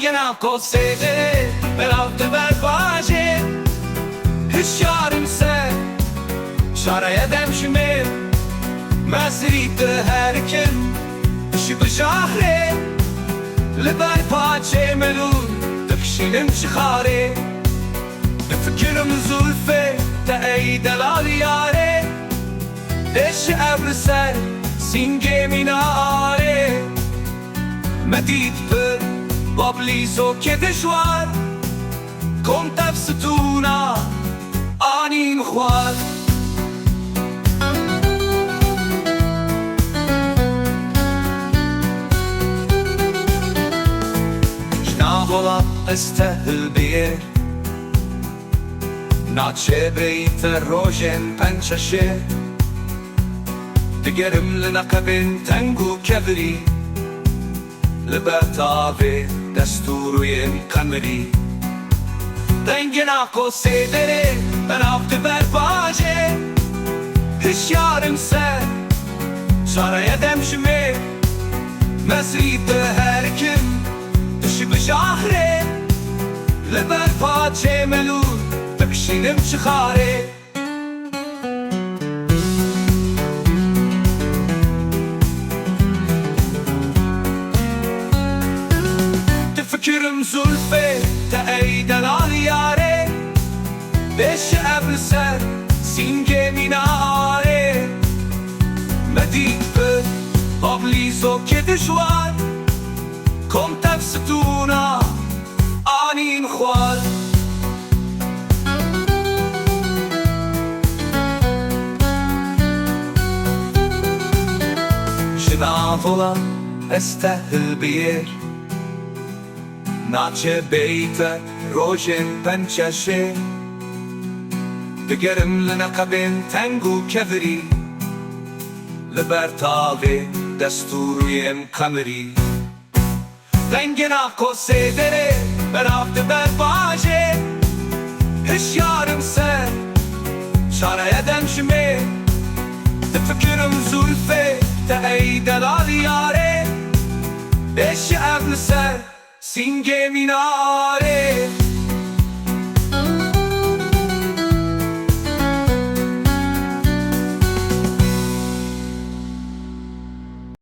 Dengena kosede belavde berbaje Hüşyarım sen Şaraya demşime Mesrite her kim Işık şahre Liber paçe melun Dıkşinim çıkare Fikrim zulfe Te'ey delal yare Eş evriser Singe minare Medid per Babliso che دشوار Kom tefstuna Ani mخوار Vola estehil bir Naçe beyt rojen pençeşe Digerim linakabin tengu kevri Libertave desturuyem kameri Dengena kosedere ben avdı berbaje Hüşyarım sen Şaraya demşime Mesrite her kim بشهره لبر پاچه ملون بکشینم چخاره تفکرم زلفه تأی دلال یاره بش ابر سر سینگه میناره مدید به بابلیزو که دشوار Kom tefstuna Ani mخوار Şidan vola estehil bir Naçe beyte rojen pençeşe Digerim linakabin tengu kevri Libertave desturuyem kameri Dengena kosedere ben avdı berbaje Hüşyarım sen Şaraya demşime Tefekürüm zulfe Te'ey delal yare Beşi evli ser Singe minare